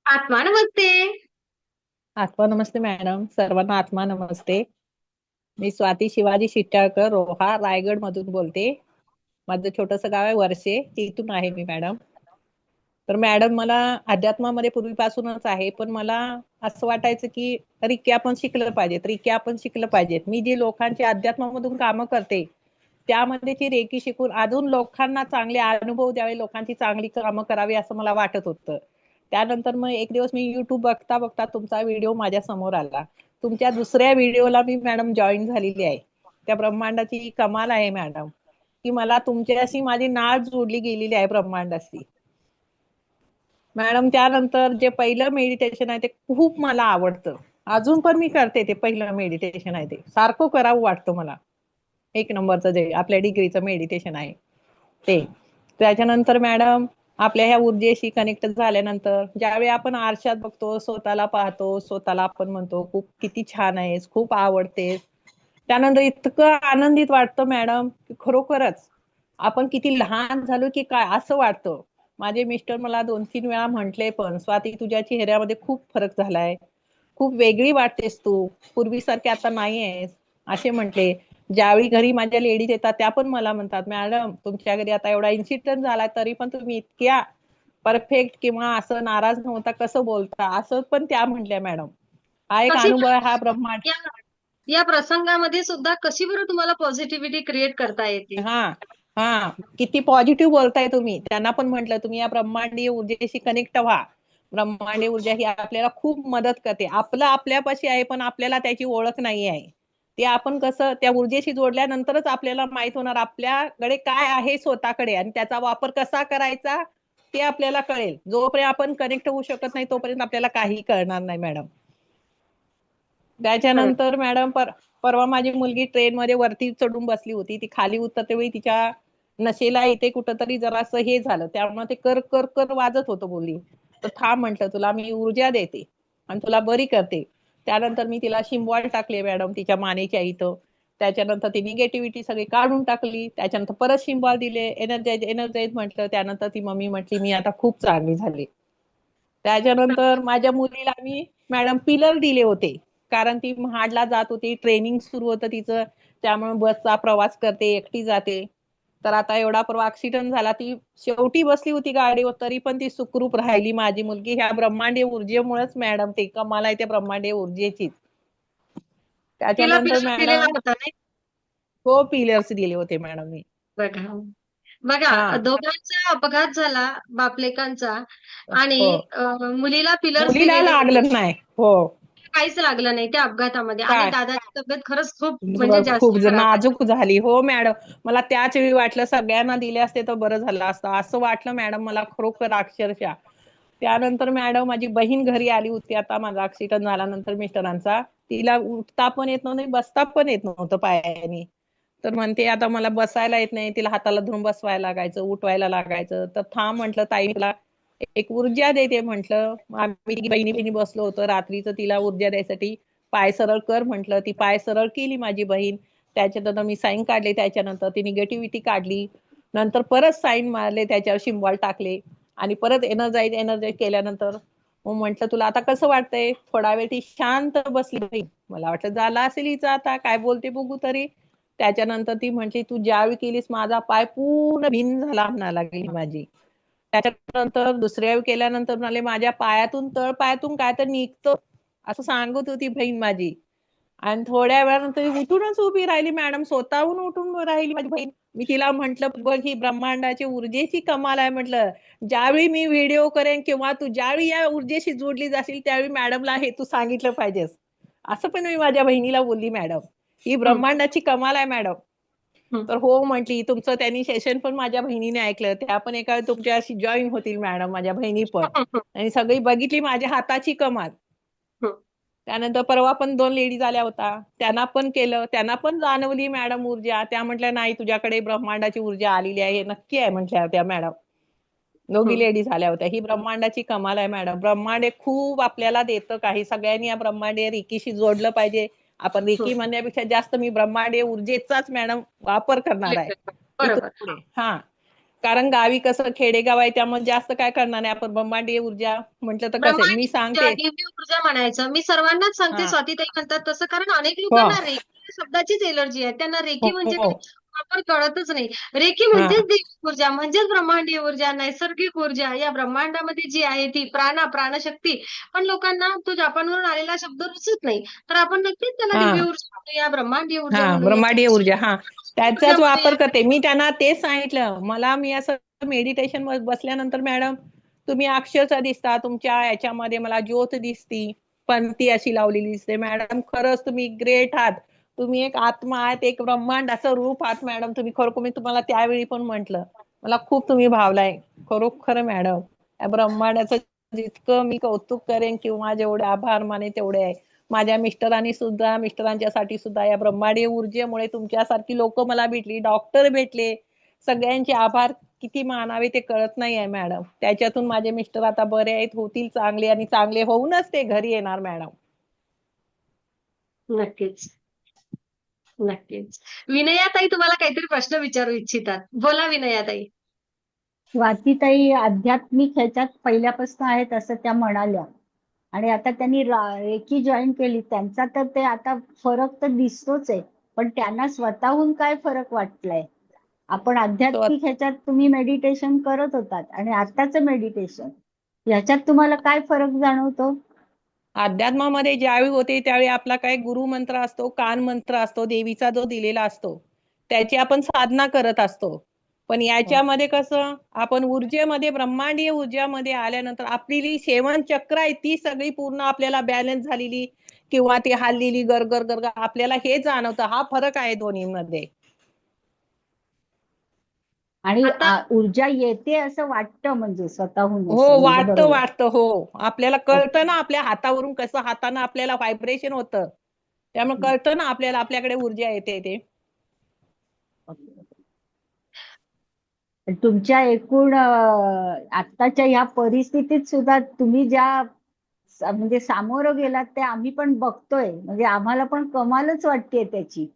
आत्मा नमस्ते. आत्मा नमस्ते मॅडम, सर्वांना आत्मा नमस्ते. मी स्वाती शिवाजी शिट्याळकर, रोहा रायगड मधून बोलते. माझं छोटस गाव आहे वर्षे, तिथून आहे मी मॅडम. तर मॅडम मला अध्यात्मामध्ये पूर्वीपासूनच आहे, पण मला असं वाटायचं की रिकी आपण शिकलं पाहिजेत, रिकी आपण शिकलं पाहिजेत. मी जी लोकांची अध्यात्मामधून कामं करते त्यामध्ये ती रेकी शिकून अजून लोकांना चांगले अनुभव द्यावे, लोकांची चांगली कामं करावी असं मला वाटत होतं. त्यानंतर मग एक दिवस मी युट्यूब बघता बघता तुमचा व्हिडिओ माझ्या समोर आला. तुमच्या दुसऱ्या व्हिडिओला मी मॅडम जॉईन झालेली आहे. त्या ब्रह्मांडाची कमाल आहे मॅडम, की मला तुमच्याशी माझी नाळ जोडली गेलेली आहे ब्रह्मांडाशी. मॅडम त्यानंतर जे पहिलं मेडिटेशन आहे ते खूप मला आवडतं. अजून पण मी करते. ते पहिलं मेडिटेशन आहे ते सारखं करावं वाटतं मला. एक नंबरचं जे आपल्या डिग्रीचं मेडिटेशन आहे ते. त्याच्यानंतर मॅडम आपल्या ह्या ऊर्जेशी कनेक्ट झाल्यानंतर ज्यावेळी आपण आरशात बघतो, स्वतःला पाहतो, स्वतःला आपण म्हणतो खूप किती छान आहेस, खूप आवडतेस. त्यानंतर इतकं आनंदित वाटतं मॅडम की खरोखरच आपण किती लहान झालो की काय असं वाटतं. माझे मिस्टर मला 2-3 वेळा म्हटले पण, स्वाती तुझ्या चेहऱ्यामध्ये खूप फरक झालाय, खूप वेगळी वाटतेस तू, पूर्वीसारखी आता नाही आहेस, असे म्हटले. ज्यावेळी घरी माझ्या लेडीज येतात त्या पण मला म्हणतात, मॅडम तुमच्या घरी आता एवढा इन्सिडेंट झाला तरी पण तुम्ही इतक्या परफेक्ट किंवा असं नाराज नव्हता, कसं बोलता, असं पण त्या म्हटल्या मॅडम. हा एक कशी अनुभव आहे बरं हा ब्रह्मांड. या या प्रसंगामध्ये सुद्धा कशी बरं तुम्हाला पॉझिटिव्हिटी क्रिएट करता येते? हा हा, किती पॉझिटिव्ह बोलताय तुम्ही. त्यांना पण म्हटलं तुम्ही या ब्रह्मांडीय ऊर्जेशी कनेक्ट व्हा. ब्रह्मांडीय ऊर्जा ही आपल्याला खूप मदत करते. आपलं आपल्यापाशी आहे पण आपल्याला त्याची ओळख नाही आहे. ते आपण कसं त्या ऊर्जेशी जोडल्यानंतरच आपल्याला माहित होणार आपल्याकडे काय आहे स्वतःकडे, आणि त्याचा वापर कसा करायचा ते आपल्याला कळेल. जोपर्यंत आपण कनेक्ट होऊ शकत नाही तोपर्यंत आपल्याला काही कळणार नाही मॅडम. खरं. त्याच्यानंतर मॅडम परवा माझी मुलगी ट्रेन मध्ये वरती चढून बसली होती. ती खाली उतरते वेळी तिच्या नशेला इथे कुठंतरी जरासं हे झालं, त्यामुळे ते कर कर कर वाजत होतं. बोलली तर थांब म्हटलं, तुला मी ऊर्जा देते आणि तुला बरी करते. त्यानंतर मी तिला शिंबॉल टाकले मॅडम तिच्या मानेच्या इथं. त्याच्यानंतर ती निगेटिव्हिटी सगळी काढून टाकली. त्याच्यानंतर परत शिंबॉल दिले, एनर्जाइज एनर्जाइज म्हटलं. त्यानंतर ती मम्मी म्हटली मी आता खूप चांगली झाली. त्याच्यानंतर माझ्या मुलीला मी मॅडम पिलर दिले होते, कारण ती महाडला जात होती, ट्रेनिंग सुरू होतं तिचं. त्यामुळे बसचा प्रवास करते, एकटी जाते. तर आता एवढा परवा ऍक्सिडेंट झाला, ती शेवटी बसली होती गाडीवर तरी पण ती सुखरूप राहिली माझी मुलगी. ह्या ब्रह्मांडीय ऊर्जेमुळेच मॅडम, ते कमाल आहे त्या ब्रह्मांडीय ऊर्जेची. तिला त्याच्यानंतर पिलर दिलेला मॅडम होता नाही? हो पिलर्स दिले होते मॅडम मी. बघा बघा, हा. दोघांचा अपघात झाला, बापलेकांचा. आणि हो. मुलीला पिलर्स मुलीला दिलेले होते. लागलं नाही. हो. काहीच लागलं नाही त्या अपघातामध्ये, आणि काय दादाची तब्येत खरंच खूप म्हणजे खूप जास्त खराब आहे. नाजूक झाली हो मॅडम. मला त्याच वेळी वाटलं सगळ्यांना दिले असते तर बरं झालं असतं, असं वाटलं मॅडम मला खरोखर अक्षरशः. त्यानंतर मॅडम माझी बहीण घरी आली होती आता माझा ऍक्सिडेंट झाल्यानंतर मिस्टरांचा. तिला उठता पण येत नव्हतं, बसता पण येत नव्हतं पायाने. तर म्हणते आता मला बसायला येत नाही, तिला हाताला धरून बसवायला लागायचं, उठवायला लागायचं. तर थांब म्हटलं ताई तुला एक ऊर्जा देते म्हटलं. आम्ही बहिणी बहिणी बसलो होतो रात्रीचं, तिला ऊर्जा द्यायसाठी पाय सरळ कर म्हटलं. ती पाय सरळ केली माझी बहीण. त्याच्यानंतर मी साईन काढले, त्याच्यानंतर ती निगेटिव्हिटी काढली. नंतर परत साईन मारले, त्याच्यावर शिंबॉल टाकले आणि परत एनर्जाइज एनर्जाइज केल्यानंतर मग म्हंटल तुला आता कसं वाटतंय. थोडा वेळ ती शांत बसली बहीण. मला वाटलं झाला असेल हिचं आता, काय बोलते बघू तरी. त्याच्यानंतर ती म्हटली तू ज्यावेळी केलीस माझा पाय पूर्ण भिन्न झाला म्हणा लागली माझी. त्याच्यानंतर दुसऱ्या वेळी केल्यानंतर म्हणाले माझ्या पायातून तळ पायातून काय तर निघतं, असं सांगत होती बहीण माझी. आणि थोड्या वेळानंतर उठूनच उभी राहिली मॅडम, स्वतःहून उठून राहिली माझी बहीण. मी तिला म्हंटल बघ ही ब्रह्मांडाची ऊर्जेची कमाल आहे म्हटलं. ज्यावेळी मी व्हिडिओ करेन किंवा तू ज्यावेळी या ऊर्जेशी जोडली जाशील त्यावेळी मॅडमला हे तू सांगितलं पाहिजेस, असं पण मी माझ्या बहिणीला बोलली मॅडम. ही हं, ब्रह्मांडाची कमाल आहे मॅडम. हं. तर हो म्हटली. तुमचं त्यांनी सेशन पण माझ्या बहिणीने ऐकलं, त्या पण एका तुमच्याशी जॉईन होतील मॅडम, माझ्या बहिणी पण. आणि सगळी बघितली माझ्या हाताची कमाल. त्यानंतर परवा पण 2 लेडीज आल्या होता, त्यांना पण केलं, त्यांना पण जाणवली मॅडम ऊर्जा. त्या म्हटल्या नाही तुझ्याकडे ब्रह्मांडाची ऊर्जा आलेली आहे, हे नक्की आहे म्हटल्या त्या मॅडम. दोघी हं. लेडीज आल्या होत्या. ही ब्रह्मांडाची कमाल आहे मॅडम. ब्रह्मांड हे खूप आपल्याला देतं काही. सगळ्यांनी या ब्रह्मांडीय रिकीशी जोडलं पाहिजे. आपण रिकी म्हणण्यापेक्षा जास्त मी ब्रह्मांडीय ऊर्जेचाच मॅडम वापर करणार आहे बरोबर. इथून पुढे. हा. कारण गावी कसं खेडेगाव आहे त्यामुळे जास्त काय करणार नाही आपण. ब्रह्मांडीय ऊर्जा म्हटलं तर कसं आहे, मी ब्रह्मांड ऊर्जा, सांगते. दिव्य ऊर्जा म्हणायचं. मी सर्वांनाच सांगते, हा. स्वातीताई म्हणतात तसं, कारण अनेक हो लोकांना रेकी या शब्दाचीच एलर्जी आहे. त्यांना रेकी म्हणजे हो. काय प्रॉपर कळतच नाही. रेकी हा म्हणजेच दिव्य ऊर्जा, म्हणजेच ब्रह्मांडीय ऊर्जा, नैसर्गिक ऊर्जा. या ब्रह्मांडामध्ये जी आहे ती प्राणशक्ती. पण लोकांना तो जपानवरून आलेला शब्द रुचत नाही. तर आपण नक्कीच त्याला हा दिव्य ऊर्जा म्हणूया, ब्रह्मांडीय ऊर्जा हा म्हणूया, ब्रह्मांडीय ऊर्जा, हा ऊर्जा त्याचाच वापर म्हणूया. करते मी. त्यांना तेच सांगितलं. मी असं मेडिटेशन बसल्यानंतर मॅडम तुम्ही अक्षरशः दिसता, तुमच्या याच्यामध्ये मला ज्योत दिसती, पण ती अशी लावलेली दिसते. मॅडम खरंच तुम्ही ग्रेट आहात. तुम्ही एक आत्मा आहात, एक ब्रह्मांडाचं रूप आहात मॅडम तुम्ही. खरोखर मी तुम्हाला त्यावेळी पण म्हंटल, मला खूप तुम्ही भावलाय खरोखर मॅडम. या ब्रह्मांडाचं जितकं मी कौतुक करेन किंवा जेवढे आभार माने तेवढे आहे. माझ्या मिस्टरांच्या साठी सुद्धा या ब्रह्मांडीय ऊर्जेमुळे तुमच्यासारखी लोक मला भेटली, डॉक्टर भेटले. सगळ्यांचे आभार किती मानावे ते कळत नाही आहे मॅडम. त्याच्यातून माझे मिस्टर आता बरे आहेत, होतील चांगले, आणि चांगले होऊनच ते घरी येणार मॅडम. नक्कीच, नक्कीच. विनयाताई तुम्हाला काहीतरी प्रश्न विचारू इच्छितात. बोला विनयाताई. स्वातीताई आध्यात्मिक ह्याच्यात पहिल्यापासून आहेत असं त्या म्हणाल्या, आणि आता त्यांनी रेकी जॉईन केली. त्यांचा तर ते आता फरक तर दिसतोच आहे, पण त्यांना स्वतःहून काय फरक वाटलाय? आपण तो आध्यात्मिक ह्याच्यात तुम्ही मेडिटेशन करत होतात आणि आताचं मेडिटेशन ह्याच्यात तुम्हाला काय फरक जाणवतो? अध्यात्मामध्ये ज्यावेळी होते त्यावेळी आपला काय गुरु मंत्र असतो, कान मंत्र असतो, देवीचा जो दिलेला असतो, त्याची आपण साधना करत असतो. पण याच्यामध्ये कसं आपण ऊर्जेमध्ये, ब्रह्मांडीय ऊर्जामध्ये आल्यानंतर आपली जी सेवन चक्र आहे ती सगळी पूर्ण आपल्याला बॅलन्स झालेली किंवा ती हललेली गरगर गरगर आपल्याला हे जाणवतं. हा फरक आहे दोन्हीमध्ये. आणि आता ऊर्जा येते असं वाटतं, म्हणजे स्वतःहून हो, असं, म्हणजे वाटतं बरोबर. वाटतं. हो, आपल्याला कळतं ना, ओके. आपल्या हातावरून कसं हाताने आपल्याला व्हायब्रेशन होतं. त्यामुळे कळतं ना आपल्याला आपल्याकडे ऊर्जा येते ते. तुमच्या एकूण आत्ताच्या ह्या परिस्थितीत सुद्धा तुम्ही ज्या म्हणजे सामोरं गेलात ते आम्ही पण बघतोय, म्हणजे आम्हाला पण कमालच वाटतेय त्याची.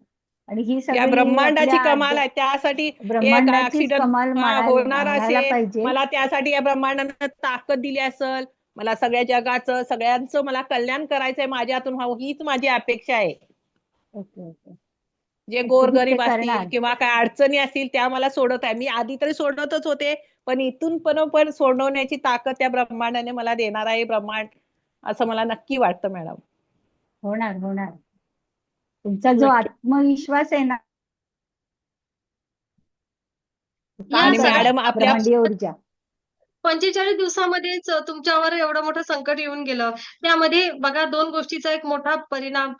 आणि ही या सगळी ब्रह्मांडाची आपल्या कमाल आहे. त्यासाठी एक ब्रह्मांडाचीच ऍक्सिडेंट कमाल होणार म्हणायला असेल, पाहिजे. मला त्यासाठी या ब्रह्मांडानं ताकद दिली असेल, मला सगळ्या जगाचं सगळ्यांचं मला कल्याण करायचंय माझ्यातून व्हावं, हीच माझी अपेक्षा आहे. Okay okay. जे तुम्ही ते गोरगरीब असतील करणार. किंवा काय अडचणी असतील त्या मला सोडत आहे. मी आधी तरी सोडतच होते, पण इथून पण सोडवण्याची ताकद त्या ब्रह्मांडाने मला देणार आहे. ब्रह्मांड असं मला नक्की वाटतं मॅडम. होणार होणार. तुमचा जो नक्की. आत्मविश्वास आहे ना, या काम आणि करा. मॅडम आपल्या ब्रह्मांडीय ऊर्जा. 45 दिवसामध्येच तुमच्यावर एवढं मोठं संकट येऊन गेलं. त्यामध्ये बघा 2 गोष्टीचा एक मोठा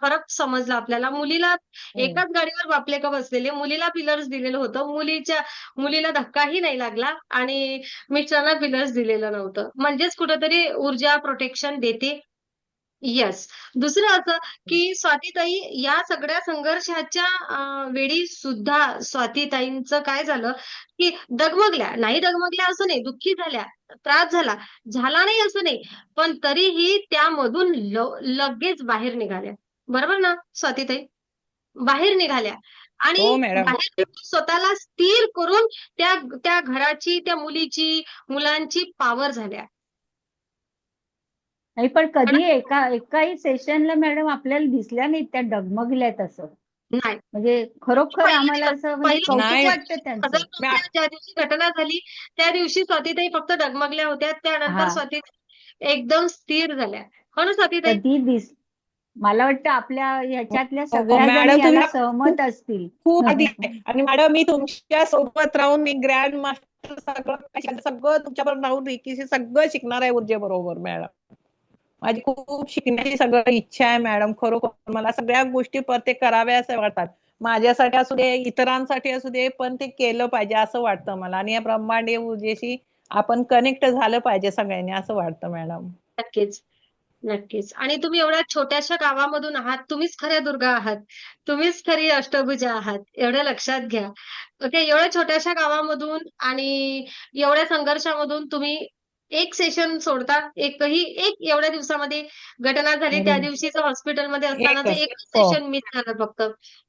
फरक समजला आपल्याला. मुलीला हो. एकाच गाडीवर बापलेकं बसलेले. मुलीला पिलर्स दिलेलं होतं. मुलीला धक्काही नाही लागला आणि मिस्टरांना पिलर्स दिलेलं नव्हतं. म्हणजेच कुठेतरी ऊर्जा प्रोटेक्शन देते. येस. दुसरं असं, की स्वातीताई या सगळ्या संघर्षाच्या वेळी सुद्धा स्वातीताईंचं काय झालं, की डगमगल्या. नाही डगमगल्या असं नाही, दुःखी झाल्या, त्रास झाला. झाला नाही असं नाही, पण तरीही त्यामधून लगेच बाहेर निघाल्या. बरोबर ना स्वातीताई? बाहेर निघाल्या आणि हो मॅडम. बाहेर निघून स्वतःला स्थिर करून त्या त्या घराची, त्या मुलीची, मुलांची पॉवर झाल्या. नाही, पण कधी एकाही सेशनला मॅडम आपल्याला दिसल्या नाहीत त्या डगमगल्यात असं. नाही. म्हणजे खरोखर पहिला आम्हाला दिवस असं म्हणजे पहिल्या कौतुक नाही वाटतं दिवशी त्यांचं. हजर नव्हत्या. ज्या दिवशी घटना झाली त्या दिवशी स्वातीताई फक्त डगमगल्या होत्या. त्यानंतर हा. स्वातीताई एकदम स्थिर झाल्या. हो ना स्वातीताई? कधी मला वाटतं आपल्या ह्याच्यातल्या हो सगळ्या जणी मॅडम, तुम्ही याला खूप सहमत असतील. खूप आधी आहे. आणि मॅडम मी तुमच्या सोबत राहून मी ग्रँड मास्टर सगळं सगळं तुमच्याबरोबर राहून रेकीशी सगळं शिकणार आहे ऊर्जेबरोबर मॅडम. माझी खूप शिकण्याची सगळं इच्छा आहे मॅडम. खरोखर मला सगळ्या गोष्टी प्रत्येक कराव्या असं वाटतात. माझ्यासाठी असू दे, इतरांसाठी असू दे, पण ते केलं पाहिजे असं वाटतं मला. आणि या ब्रह्मांडीय ऊर्जेशी आपण कनेक्ट झालं पाहिजे सगळ्यांनी असं वाटतं मॅडम. नक्कीच, नक्कीच. आणि तुम्ही एवढ्या छोट्याशा गावामधून आहात. तुम्हीच खऱ्या दुर्गा आहात. तुम्हीच खरी अष्टभुजा आहात. एवढं लक्षात घ्या. ओके. एवढ्या छोट्याशा गावामधून आणि एवढ्या संघर्षामधून तुम्ही एक सेशन सोडता, एक एवढ्या दिवसामध्ये घटना झाली, त्या बरोबर. दिवशीच हॉस्पिटलमध्ये असतानाचं एकच. एकच हो सेशन मिस झालं फक्त.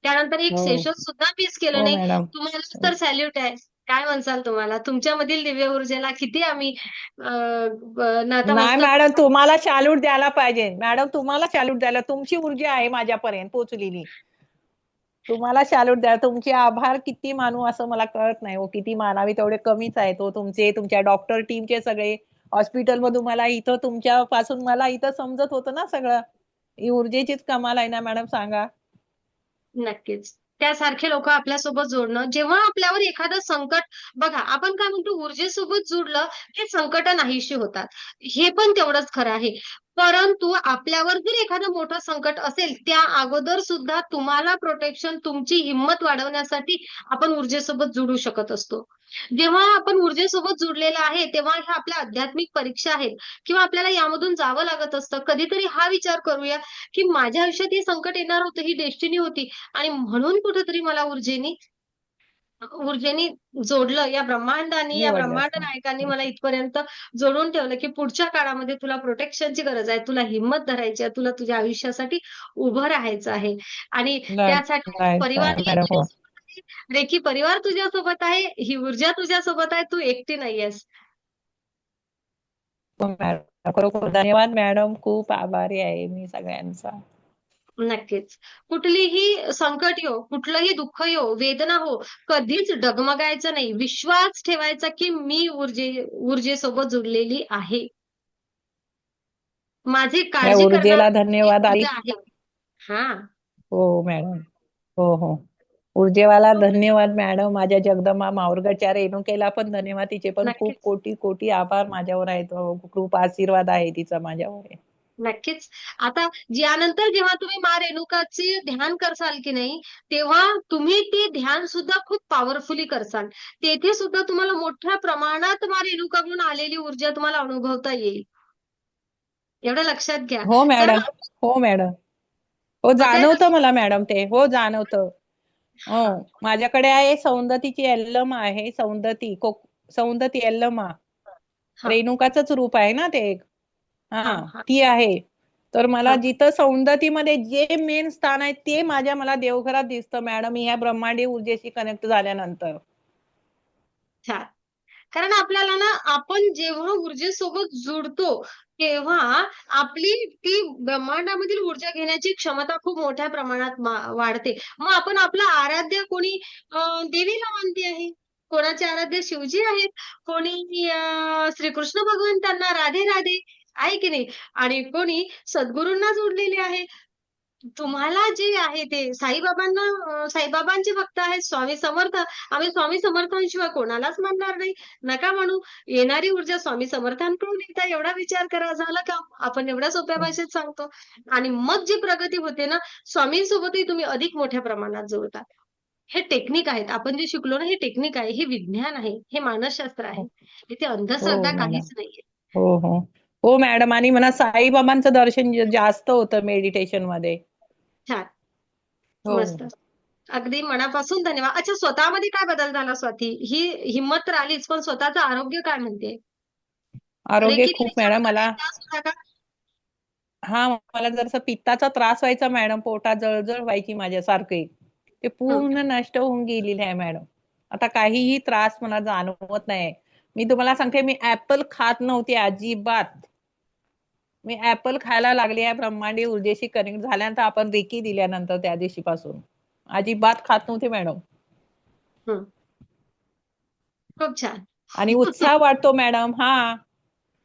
त्यानंतर एक हो सेशन सुद्धा मिस केलं हो नाही. मॅडम. तुम्हाला तर सॅल्यूट आहे. काय म्हणसाल तुम्हाला? तुमच्यामधील दिव्य ऊर्जेला किती आम्ही नाही नतमस्तक मॅडम, तुम्हाला सॅल्यूट द्यायला पाहिजे मॅडम, तुम्हाला सॅल्यूट द्यायला. तुमची ऊर्जा आहे माझ्यापर्यंत पोहोचलेली. तुम्हाला सॅल्यूट द्या. तुमचे आभार किती मानू असं मला कळत नाही. हो किती मानावे तेवढे कमीच आहेत. हो तुमचे, तुमच्या डॉक्टर टीमचे सगळे, हॉस्पिटल मधून मला इथं तुमच्या पासून मला इथं समजत होतं ना सगळं. ही ऊर्जेचीच कमाल आहे ना मॅडम, सांगा. नक्कीच. त्यासारखे लोकं आपल्यासोबत जोडणं, जेव्हा आपल्यावर एखादं संकट बघा, आपण काय म्हणतो ऊर्जेसोबत जुडलं की संकटं नाहीशी होतात. हे पण तेवढंच खरं आहे. परंतु आपल्यावर जर एखादं मोठं संकट असेल, त्या अगोदर सुद्धा तुम्हाला प्रोटेक्शन, तुमची हिंमत वाढवण्यासाठी आपण ऊर्जेसोबत जुडू शकत असतो. जेव्हा आपण ऊर्जेसोबत जुडलेलं आहे, तेव्हा ह्या आपल्या आध्यात्मिक परीक्षा आहेत किंवा आपल्याला यामधून जावं लागत असतं. कधीतरी हा विचार करूया, की माझ्या आयुष्यात हे संकट येणार होतं, ही डेस्टिनी होती. आणि म्हणून कुठेतरी मला ऊर्जेनी जोडलं या ब्रह्मांडाने, या निवडलं ब्रह्मांड असं. नायकांनी मला इथपर्यंत जोडून ठेवलं, की पुढच्या काळामध्ये तुला प्रोटेक्शनची गरज आहे. तुला हिंमत धरायची आहे. तुला तुझ्या आयुष्यासाठी उभं राहायचं आहे. आणि त्यासाठी नाही परिवारही मॅडम. हो तुझ्यासोबत आहे. रेखी परिवार तुझ्यासोबत आहे. ही ऊर्जा तुझ्यासोबत आहे. तू एकटी नाहीयेस. हो मॅडम, खरोखर धन्यवाद मॅडम. खूप आभारी आहे मी सगळ्यांचा. नक्कीच. कुठलीही संकट येवो, कुठलंही दुःख येवो, वेदना हो, कधीच डगमगायचं नाही. विश्वास ठेवायचा, की मी ऊर्जेसोबत जुडलेली आहे. माझी या काळजी ऊर्जेला करणारी जी धन्यवाद आई. ऊर्जा आहे. हां, हो मॅडम. हो हो. ऊर्जेवाला धन्यवाद मॅडम. माझ्या जगदंबा माहुरगडच्या रेणुकेला पण धन्यवाद. तिचे पण खूप नक्कीच, कोटी कोटी आभार माझ्यावर आहेत. खूप आशीर्वाद आहे तिचा माझ्यावर आहे. नक्कीच. आता यानंतर जेव्हा तुम्ही माँ रेणुकाचे ध्यान करसाल की नाही, तेव्हा तुम्ही ते ध्यान सुद्धा खूप पॉवरफुली करसाल. तेथे सुद्धा तुम्हाला मोठ्या प्रमाणात माँ रेणुकाकडून आलेली ऊर्जा तुम्हाला अनुभवता येईल. एवढं लक्षात घ्या. हो कारण मॅडम. हो मॅडम. हो आता जाणवतं मला मॅडम ते. हो जाणवतं. हो हां, माझ्याकडे आहे सौंदतीची एल्लम आहे. सौंदती एल्लमा. हां, रेणुकाचंच रूप आहे ना ते एक. हां, हा हां, ती आहे. तर मला हां. जिथं सौंदतीमध्ये जे मेन स्थान आहे ते मला देवघरात दिसतं मॅडम, ह्या ब्रह्मांडीय ऊर्जेशी कनेक्ट झाल्यानंतर. छान. कारण आपल्याला ना, आपण जेव्हा ऊर्जेसोबत जुडतो, तेव्हा आपली ती ब्रह्मांडामधील ऊर्जा घेण्याची क्षमता खूप मोठ्या प्रमाणात वाढते. मग आपण आपलं आराध्य कोणी देवीला मानते आहे. कोणाचे आराध्य शिवजी आहेत, कोणी श्रीकृष्ण भगवंतांना राधे राधे आहे की नाही? आणि कोणी सद्गुरूंना जोडलेले आहे. तुम्हाला जे आहे ते साईबाबांचे भक्त आहेत, स्वामी समर्थ. आम्ही स्वामी समर्थांशिवाय कोणालाच मानणार नाही. नका म्हणू. येणारी ऊर्जा स्वामी समर्थांकडून येते एवढा विचार करा. झालं काम. आपण एवढ्या सोप्या भाषेत सांगतो. आणि मग जी प्रगती होते ना, स्वामींसोबतही तुम्ही अधिक मोठ्या प्रमाणात जुळतात. हे टेक्निक आहेत. आपण जे शिकलो ना, हे टेक्निक आहे, हे विज्ञान आहे, हे मानसशास्त्र आहे. इथे हो अंधश्रद्धा मॅडम. काहीच नाहीये. हो हो. हो मॅडम, आणि मला साईबाबांचं दर्शन जास्त होतं मेडिटेशन मध्ये. छान. हो. मस्त. अगदी मनापासून धन्यवाद. अच्छा, स्वतःमध्ये काय बदल झाला स्वाती? ही हिंमत तर आलीच, पण स्वतःचं आरोग्य काय म्हणते? आरोग्य रेकी खूप दिदीच्या मॅडम मुलाला मला. काही त्रास होता का? हा मला जरसा पित्ताचा त्रास व्हायचा मॅडम, पोटात जळजळ व्हायची माझ्यासारखे. ते हं. पूर्ण नष्ट होऊन गेलेले आहे मॅडम. आता काहीही त्रास मला जाणवत नाही. मी तुम्हाला सांगते, मी ऍपल खात नव्हते अजिबात. मी ऍपल खायला लागले आहे ब्रह्मांडीय ऊर्जेशी कनेक्ट झाल्यानंतर, आपण रेकी दिल्यानंतर त्या दिवशीपासून. अजिबात खात नव्हते मॅडम. हं. खूप छान. आणि उत्साह वाटतो मॅडम. हा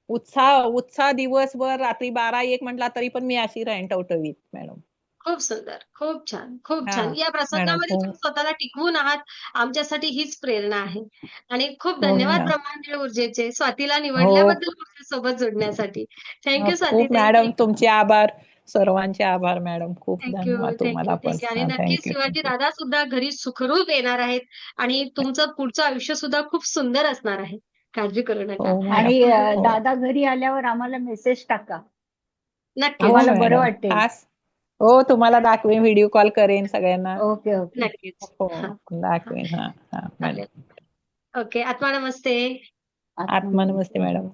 उत्साह उत्साह दिवसभर, रात्री 12-1 म्हटला तरी पण मी अशी राहीन टवटवीत मॅडम. खूप सुंदर. खूप छान. खूप हा छान. या मॅडम. प्रसंगामध्ये हो तुम्ही स्वतःला टिकवून आहात. आमच्यासाठी हीच प्रेरणा आहे. आणि खूप हो धन्यवाद मॅडम. ब्रह्मांडीय ऊर्जेचे स्वातीला हो निवडल्याबद्दल ऊर्जेसोबत जोडण्यासाठी. थँक यू स्वाती खूप ताई. मॅडम, तुमचे आभार. सर्वांचे आभार मॅडम. खूप थँक यू, धन्यवाद थँक तुम्हाला यू, पण. Thank you. आणि हा नक्कीच थँक्यू शिवाजी थँक्यू. दादा सुद्धा घरी सुखरूप येणार आहेत आणि तुमचं पुढचं आयुष्य सुद्धा खूप सुंदर असणार आहे. काळजी करू हो नका. मॅडम. आणि हो दादा घरी आल्यावर आम्हाला मेसेज टाका. हो नक्कीच, आम्हाला बरं मॅडम. वाटेल. खास. हो तुम्हाला दाखवेन, व्हिडिओ कॉल करेन सगळ्यांना. Okay okay. नक्कीच. हो हां, हां. दाखवेन. हा हा चालेल. मॅडम. ओके. आत्मा नमस्ते. आत्मा नमस्ते मॅडम.